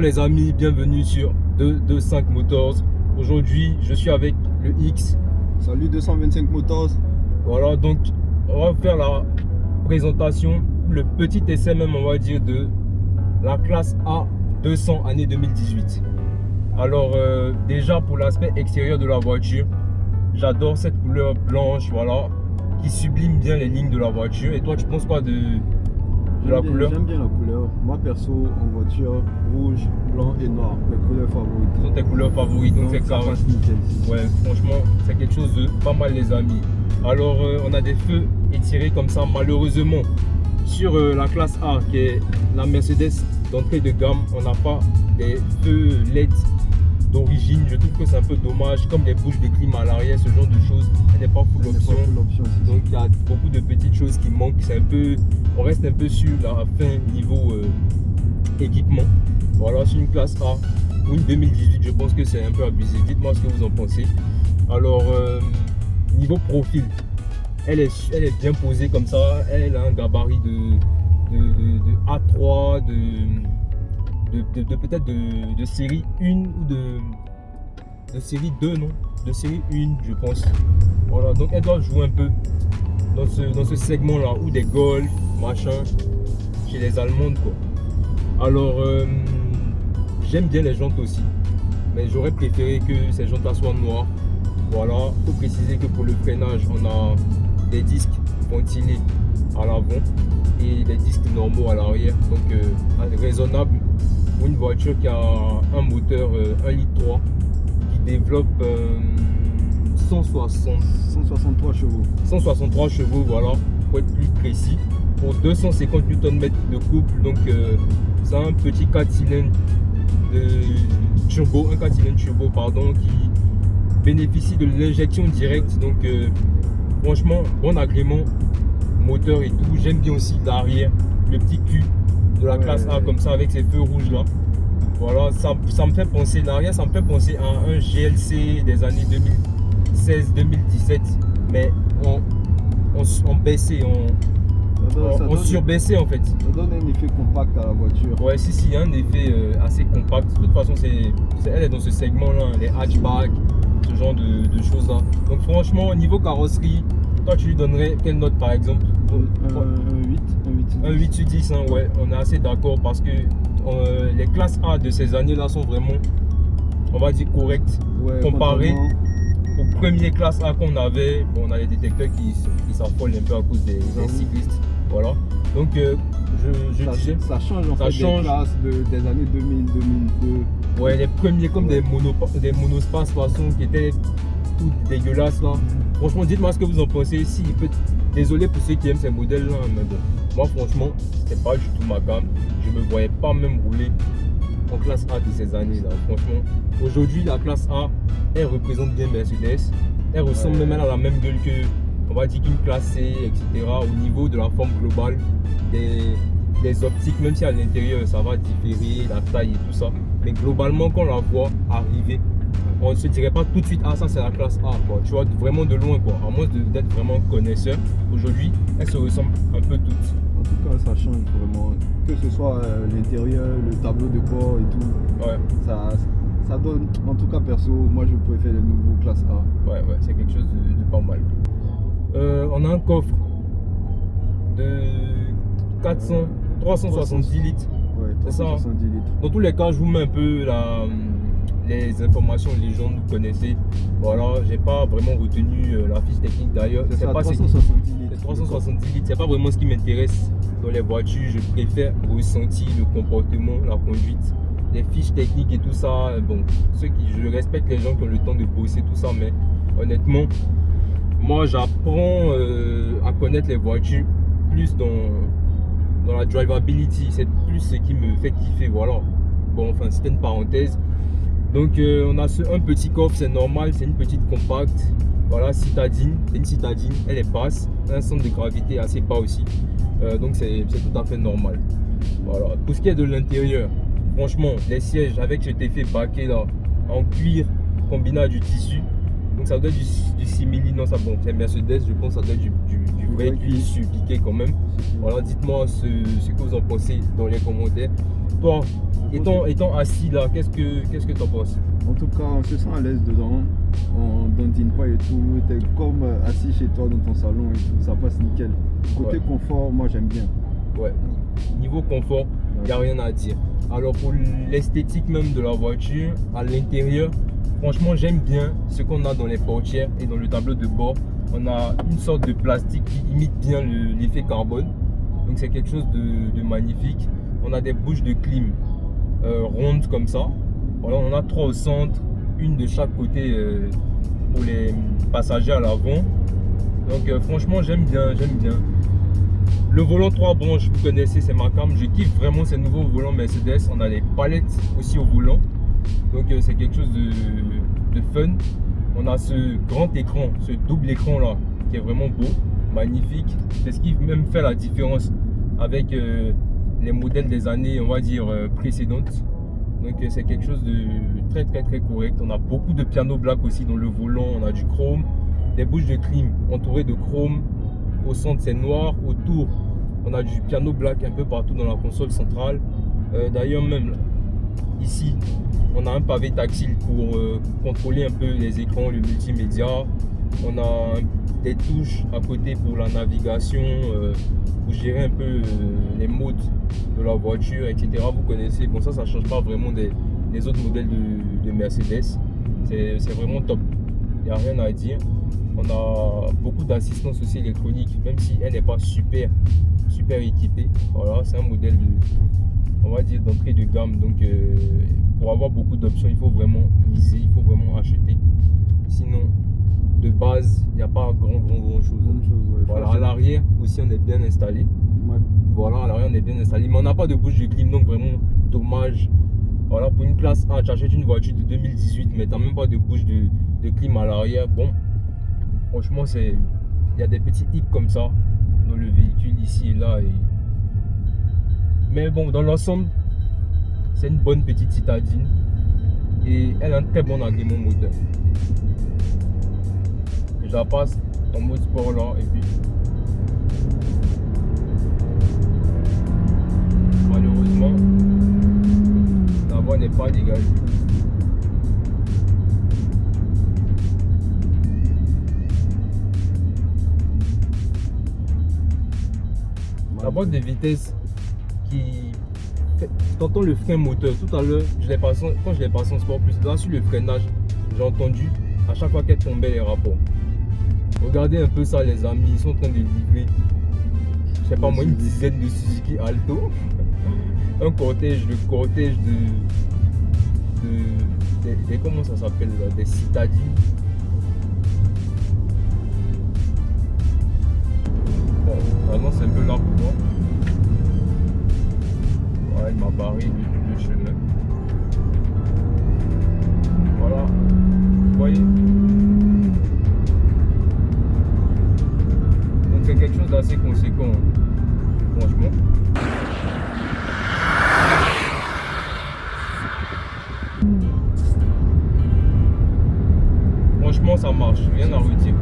les amis, bienvenue sur 225 Motors. Aujourd'hui, je suis avec le X. Salut 225 Motors. Voilà, donc on va faire la présentation, le petit essai même on va dire de la classe A 200 année 2018. Alors déjà pour l'aspect extérieur de la voiture, j'adore cette couleur blanche, voilà, qui sublime bien les lignes de la voiture. Et toi tu penses quoi de la couleur? J'aime bien la couleur. Moi perso en voiture, rouge, blanc et noir, mes couleurs favorites. Ce sont tes couleurs favorites, donc c'est carré. Ouais, franchement, c'est quelque chose de pas mal les amis. Alors on a des feux étirés comme ça, malheureusement. Sur la classe A, qui est la Mercedes d'entrée de gamme, on n'a pas des feux LED d'origine. Je trouve que c'est un peu dommage, comme les bouches de clim à l'arrière, ce genre de choses, elle n'est pas full option. Donc il y a beaucoup de petites choses qui manquent. C'est un peu, on reste un peu sur la fin niveau équipement. Voilà, c'est une classe A ou une 2018, je pense que c'est un peu abusé. Dites-moi ce que vous en pensez. Alors niveau profil, elle est bien posée comme ça. Elle a un gabarit de A3, peut-être de série 1 ou de série 2, non, de série 1 je pense. Voilà, donc elle doit jouer un peu dans ce segment là, ou des Golf, machin, chez les Allemandes quoi. Alors j'aime bien les jantes aussi, mais j'aurais préféré que ces jantes là soient noires. Voilà, il faut préciser que pour le freinage on a des disques ventilés à l'avant et des disques normaux à l'arrière, donc raisonnable pour une voiture qui a un moteur 1,3 litre qui développe 163 chevaux. 163 chevaux, voilà, pour être plus précis, pour 250 Nm de couple. Donc c'est un petit 4 cylindres turbo, un 4 cylindres turbo pardon, qui bénéficie de l'injection directe. Donc franchement, bon agrément, moteur et tout. J'aime bien aussi l'arrière, le petit cul de la classe A comme ça avec ces feux rouges là. Voilà, ça me fait penser, l'arrière ça me fait penser à un GLC des années 2016-2017, mais on baissait, on surbaissait en fait. Ça donne un effet compact à la voiture. Ouais, si, il y a un effet assez compact. De toute façon, elle est dans ce segment là, les hatchback, ce genre de choses là. Donc franchement, au niveau carrosserie, toi tu lui donnerais quelle note par exemple? Un 8 sur 10, hein, ouais, on est assez d'accord parce que les classes A de ces années là sont vraiment, on va dire, correctes, comparées aux premières classes A qu'on avait. Bon, on a les détecteurs qui s'affolent un peu à cause des cyclistes, voilà. Donc je disais, ça change en fait des classes des années 2000-2002. Ouais, les premiers comme des monospaces façon qui étaient toutes dégueulasses là. Franchement, dites-moi ce que vous en pensez. Désolé pour ceux qui aiment ces modèles là, mais bon, moi franchement, c'était pas du tout ma gamme. Je me voyais pas même rouler en classe A de ces années là. Franchement, aujourd'hui la classe A, elle représente bien Mercedes. Elle ressemble même à la même gueule que, on va dire, qu'une classe C, etc. Au niveau de la forme globale, des optiques, même si à l'intérieur ça va différer, la taille et tout ça. Mais globalement, quand on la voit arriver, on ne se dirait pas tout de suite, ah ça c'est la classe A quoi. Tu vois, vraiment de loin quoi, à moins d'être vraiment connaisseur. Aujourd'hui, elles se ressemblent un peu toutes. En tout cas, ça change vraiment, que ce soit l'intérieur, le tableau de bord et tout. Ouais. Ça donne, en tout cas perso, moi je préfère les nouveaux classes A. Ouais, c'est quelque chose de pas mal. On a un coffre de 370 litres. Ouais, 370 litres. Dans tous les cas, je vous mets un peu les informations, les gens nous connaissaient. Voilà, j'ai pas vraiment retenu la fiche technique d'ailleurs. C'est pas 370 litres. 370 litres, c'est pas vraiment ce qui m'intéresse dans les voitures. Je préfère ressentir le comportement, la conduite, les fiches techniques et tout ça. Bon, je respecte les gens qui ont le temps de bosser tout ça, mais honnêtement, moi j'apprends à connaître les voitures plus dans la drivability. C'est plus ce qui me fait kiffer, voilà. Bon, enfin, c'était une parenthèse. Donc on a un petit coffre, c'est normal, c'est une petite compacte. Voilà, citadine, c'est une citadine, elle est basse, un centre de gravité assez bas aussi. Donc c'est tout à fait normal. Voilà, pour ce qui est de l'intérieur, franchement, les sièges avec cet effet baquet là, en cuir combiné à du tissu, Donc ça doit être du simili, non ça bon, c'est Mercedes, je pense que ça doit être du vrai cuir surpiqué quand même. Voilà, dites-moi ce que vous en pensez dans les commentaires. Toi, étant assis là, qu'est-ce que tu en penses? En tout cas, on se sent à l'aise dedans, on dandine pas et tout, t'es comme assis chez toi dans ton salon et tout, ça passe nickel. Côté confort, moi j'aime bien. Ouais, niveau confort, il n'y a rien à dire. Alors pour l'esthétique même de la voiture, à l'intérieur, franchement j'aime bien ce qu'on a dans les portières et dans le tableau de bord. On a une sorte de plastique qui imite bien l'effet carbone, donc c'est quelque chose de magnifique. On a des bouches de clim rondes comme ça. Voilà, on en a 3 au centre, une de chaque côté pour les passagers à l'avant. Donc franchement j'aime bien. Le volant 3 branches, vous connaissez, c'est ma cam. Je kiffe vraiment ces nouveaux volants Mercedes. On a des palettes aussi au volant. Donc c'est quelque chose de fun. On a ce grand écran, ce double écran là, qui est vraiment beau, magnifique. C'est ce qui même fait la différence avec les modèles des années, on va dire, précédentes. Donc c'est quelque chose de très correct. On a beaucoup de piano black aussi dans le volant. On a du chrome, des bouches de clim entourées de chrome. Au centre c'est noir, autour on a du piano black un peu partout dans la console centrale. D'ailleurs même ici on a un pavé tactile pour contrôler un peu les écrans, le multimédia. On a des touches à côté pour la navigation, pour gérer un peu les modes de la voiture, etc. Vous connaissez, bon ça change pas vraiment des autres modèles de Mercedes. C'est vraiment top, il n'y a rien à dire. On a beaucoup d'assistance aussi électronique, même si elle n'est pas super équipée. Voilà, c'est un modèle on va dire d'entrée de gamme. Donc pour avoir beaucoup d'options, il faut vraiment miser, il faut vraiment acheter. Sinon, de base, il n'y a pas grand chose. Voilà, à l'arrière aussi on est bien installé. Ouais. Voilà, à l'arrière on est bien installé, mais on n'a pas de bouche de clim, donc vraiment dommage. Voilà, pour une classe A, tu achètes une voiture de 2018, mais tu n'as même pas de bouche de clim à l'arrière. Bon, franchement, il y a des petits hics comme ça dans le véhicule ici et là. Mais bon, dans l'ensemble, c'est une bonne petite citadine et elle a un très bon agrément moteur. Je la passe en mode sport là et puis malheureusement la voie n'est pas dégagée. La boîte de vitesse qui t'entends le frein moteur. Tout à l'heure, quand je l'ai passé en sport plus, là sur le freinage, j'ai entendu à chaque fois qu'elle tombait les rapports. Regardez un peu ça les amis, ils sont en train de livrer, je sais pas moi, une dizaine de Suzuki Alto. Un cortège, le cortège des comment ça s'appelle là, des citadines. Bon, vraiment c'est un peu là pour moi. Ouais, il m'a barré le chemin. Voilà, vous voyez. Donc c'est quelque chose d'assez conséquent, franchement. Franchement ça marche, rien à redire.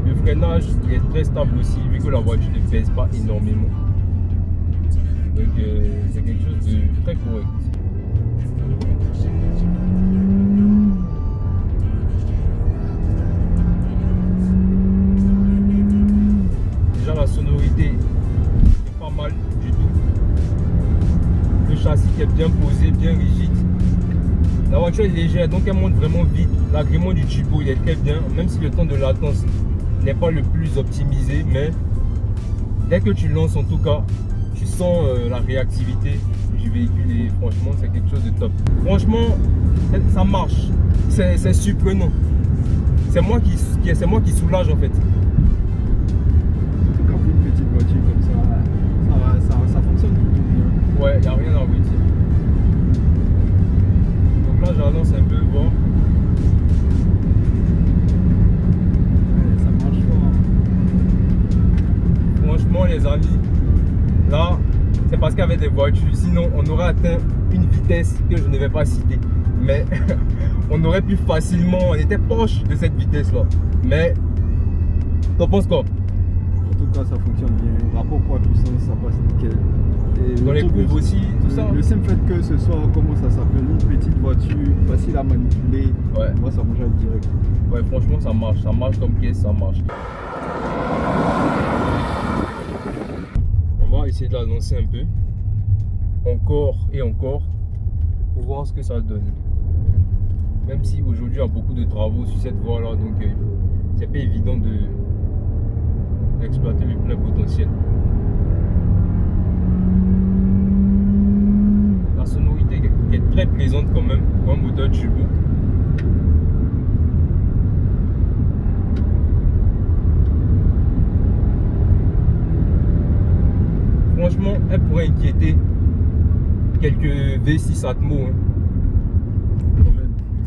Le freinage est très stable aussi, vu que la voiture ne pèse pas énormément. Donc c'est quelque chose de très correct. Déjà la sonorité est pas mal du tout. Le châssis qui est bien posé, bien rigide. La voiture est légère, donc elle monte vraiment vite. L'agrément du turbo il est très bien, même si le temps de latence n'est pas le plus optimisé, mais dès que tu lances en tout cas, tu sens la réactivité du véhicule et franchement c'est quelque chose de top. Franchement ça marche, c'est surprenant. C'est moi qui soulage en fait. En tout cas pour une petite voiture comme ça fonctionne plutôt bien. Ouais, il n'y a rien à redire. Donc là j'annonce un peu voir. Ça marche fort. Franchement les amis, là c'est parce qu'il y avait des voitures, sinon on aurait atteint une vitesse que je ne vais pas citer. Mais on aurait pu facilement, on était proche de cette vitesse là. Mais t'en penses quoi? En tout cas, ça fonctionne bien. Rapport poids-puissance, ça passe nickel. Et Dans les courbes aussi, tout ça. Le simple fait que ce soit, comment ça s'appelle, une petite voiture, facile à manipuler, Ouais. moi ça me jette direct. Ouais, franchement, ça marche comme caisse, ça marche. On va essayer de la lancer un peu, encore et encore, pour voir ce que ça donne. Même si aujourd'hui il y a beaucoup de travaux sur cette voie là, donc c'est pas évident d'exploiter le plein potentiel. La sonorité est très présente quand même pour un moteur turbo. Franchement, elle pourrait inquiéter quelques V6 Atmo. Hein.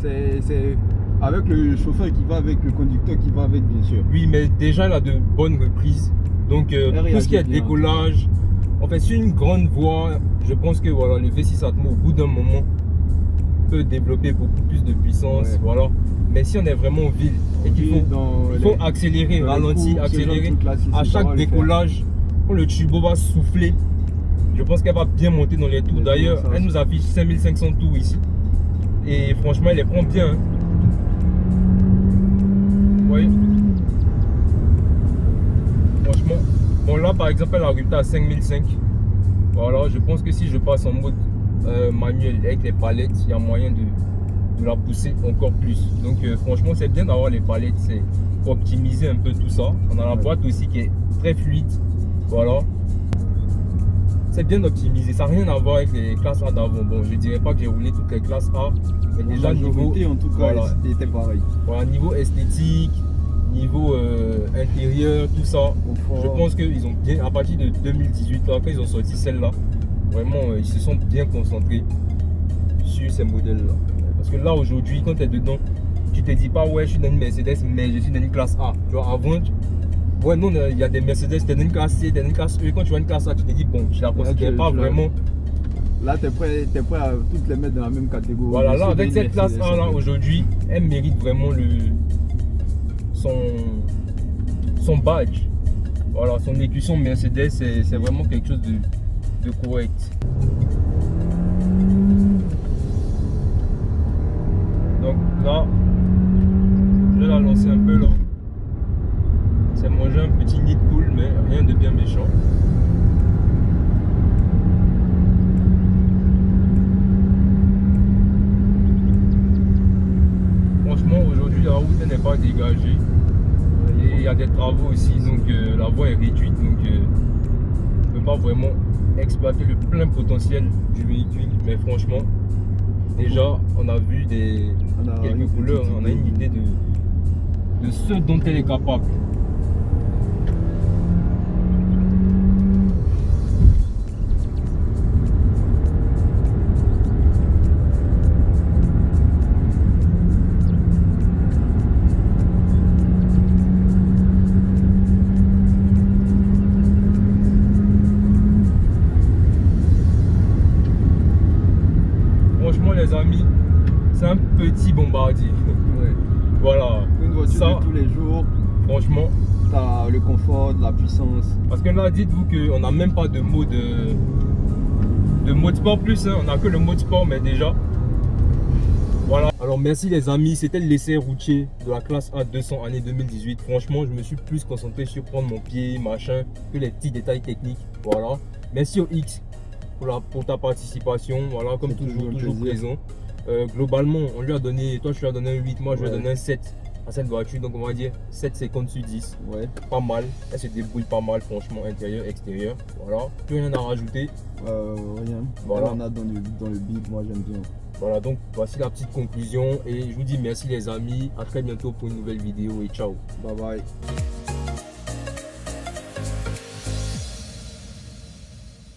C'est avec le chauffeur qui va avec, le conducteur qui va avec, bien sûr. Oui, mais déjà elle a de bonnes reprises. Donc tout ce qui est décollage, en fait sur une grande voie, je pense que voilà, le V6 Atmo au bout d'un moment peut développer beaucoup plus de puissance. Ouais. Voilà. Mais si on est vraiment en ville et qu'il faut accélérer, ralentir, accélérer, à chaque décollage, quand le turbo va souffler, je pense qu'elle va bien monter dans les tours. D'ailleurs, elle nous affiche 5500 tours ici. Et franchement, elle les prend bien. Hein. Vous voyez? Franchement, bon là par exemple, elle a arrêté à 5005. Voilà, je pense que si je passe en mode manuel avec les palettes, il y a moyen de la pousser encore plus. Donc franchement, c'est bien d'avoir les palettes, c'est pour optimiser un peu tout ça. On a la boîte aussi qui est très fluide. Voilà. C'est bien d'optimiser, ça n'a rien à voir avec les classes A d'avant. Bon, je dirais pas que j'ai roulé toutes les classes A, mais déjà niveau en tout cas, voilà, était pareil. Voilà, niveau esthétique, niveau intérieur, tout ça, confort. Je pense qu'ils ont bien, à partir de 2018, là, quand ils ont sorti celle-là, vraiment, ils se sont bien concentrés sur ces modèles-là. Parce que là, aujourd'hui, quand tu es dedans, tu te dis pas, ouais, je suis dans une Mercedes, mais je suis dans une classe A. Tu vois, avant, ouais, non, il y a des Mercedes, t'es dans une classe C, t'es dans une classe E. Quand tu vois une classe A, tu te dis, bon, je la considère pas vraiment. Là, t'es prêt à toutes les mettre dans la même catégorie. Voilà, là, avec cette classe A, là, aujourd'hui, elle mérite vraiment son badge. Voilà, son écusson Mercedes, c'est vraiment quelque chose de correct. Donc là, je vais la lancer un peu là. C'est manger un petit nid de poule, mais rien de bien méchant. Franchement, aujourd'hui, la route n'est pas dégagée. Et il y a des travaux aussi, donc la voie est réduite. Donc, on ne peut pas vraiment exploiter le plein potentiel du véhicule. Mais franchement, déjà, on a vu quelques couleurs, hein, on a une idée de ce dont elle est capable. Les amis, c'est un petit bombardier. Ouais. Voilà. Une voiture ça, de tous les jours. Franchement, t'as le confort, la puissance. Parce que là, dites-vous qu'on n'a même pas de mode sport plus. Hein. On n'a que le mode sport, mais déjà. Voilà. Alors merci les amis, c'était l'essai routier de la classe A 200 année 2018. Franchement, je me suis plus concentré sur prendre mon pied, machin, que les petits détails techniques. Voilà. Merci au X pour ta participation, voilà, comme toujours présent. Globalement, on lui a donné, toi tu lui as donné un 8, moi je lui ai donné un 7 à cette voiture, donc on va dire 7,50 sur 10. Ouais. Pas mal, elle se débrouille pas mal, franchement, intérieur, extérieur. Voilà, plus rien à rajouter. Rien. Voilà, on a dans le beat, moi j'aime bien. Voilà, donc voici la petite conclusion et je vous dis merci les amis, à très bientôt pour une nouvelle vidéo et ciao. Bye bye.